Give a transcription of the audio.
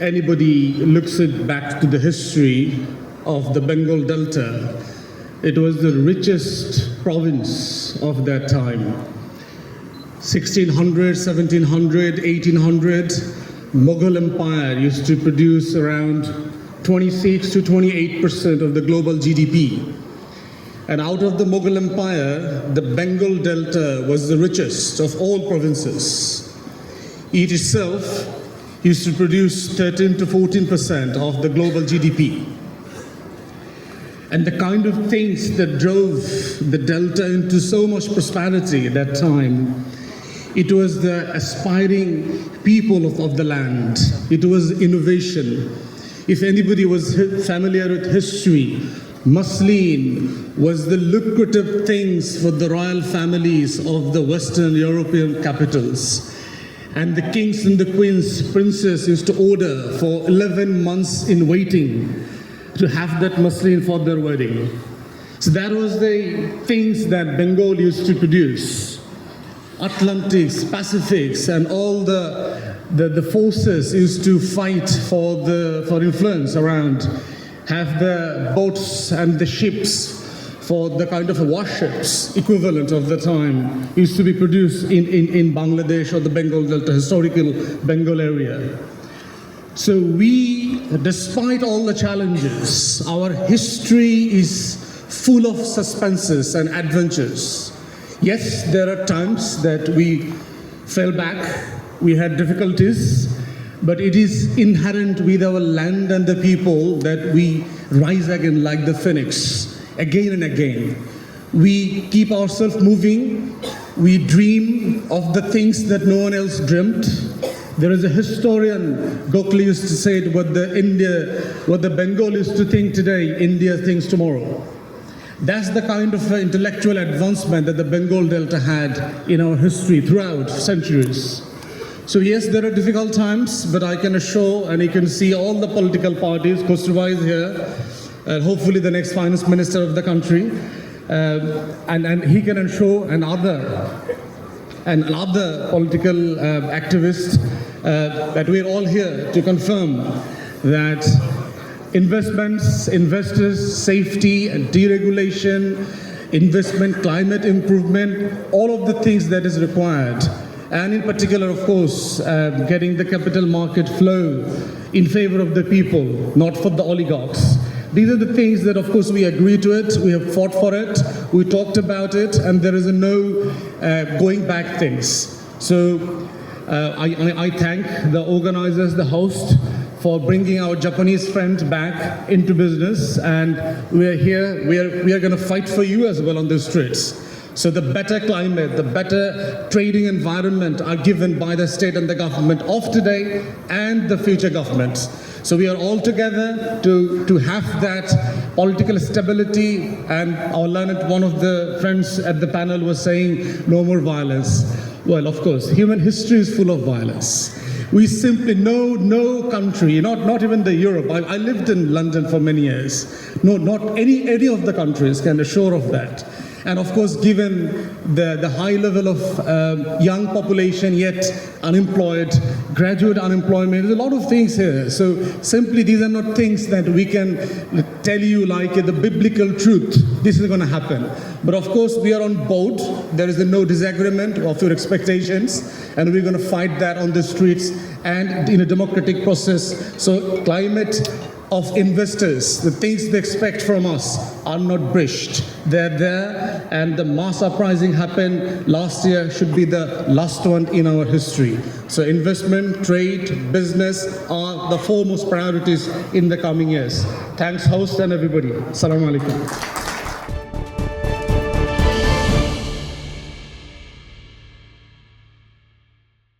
anybody looks it back to the history of the Bengal Delta, it was the richest province of that time. 1600, 1700, 1800, Mughal Empire used to produce around 26 to 28% of the global GDP. And out of the Mughal Empire, the Bengal Delta was the richest of all provinces. It itself used to produce 13 to 14% of the global GDP. And the kind of things that drove the Delta into so much prosperity at that time, it was the aspiring people of the land. It was innovation. If anybody was familiar with history, muslin was the lucrative things for the royal families of the Western European capitals. And the kings and the queens, princes used to order for 11 months in waiting to have that muslin for their wedding. So that was the things that Bengal used to produce. Atlantics, Pacifics, and all the forces used to fight for influence around. Have the boats and the ships for the kind of warships equivalent of the time used to be produced in Bangladesh or the Bengal Delta, historical Bengal area. So we, despite all the challenges, our history is full of suspenses and adventures. Yes, there are times that we fell back, we had difficulties, but it is inherent with our land and the people that we rise again like the phoenix, again and again. We keep ourselves moving, we dream of the things that no one else dreamt. There is a historian, Gokhale used to say what the Bengal used to think today, India thinks tomorrow. That's the kind of intellectual advancement that the Bengal Delta had in our history throughout centuries. So yes, there are difficult times, but I can assure, and you can see all the political parties, Khosrow is here, and hopefully the next finance minister of the country, and he can assure, and other political activists, that we're all here to confirm that investments, investors, safety and deregulation, investment, climate improvement, all of the things that is required. And in particular, of course, getting the capital market flow in favor of the people, not for the oligarchs. These are the things that, of course, we agree to it, we have fought for it, we talked about it, and there is a no going back things. So I thank the organizers, the host, for bringing our Japanese friend back into business, and we are here, we are going to fight for you as well on the streets. So the better climate, the better trading environment are given by the state and the government of today and the future governments. So we are all together to have that political stability, and our learned one of the friends at the panel was saying no more violence. Well, of course, human history is full of violence. We simply know no country, not even the Europe. I lived in London for many years. No, not any of the countries can assure of that. And of course, given the high level of young population yet unemployed, graduate unemployment, there's a lot of things here. So simply these are not things that we can tell you like the biblical truth, this is going to happen. But of course, we are on board. There is no disagreement of your expectations, and we're going to fight that on the streets and in a democratic process. So climate of investors, the things they expect from us are not breached. They're there, and the mass uprising happened last year should be the last one in our history. So investment, trade, business are the foremost priorities in the coming years. Thanks, host and everybody. Assalamu alaikum.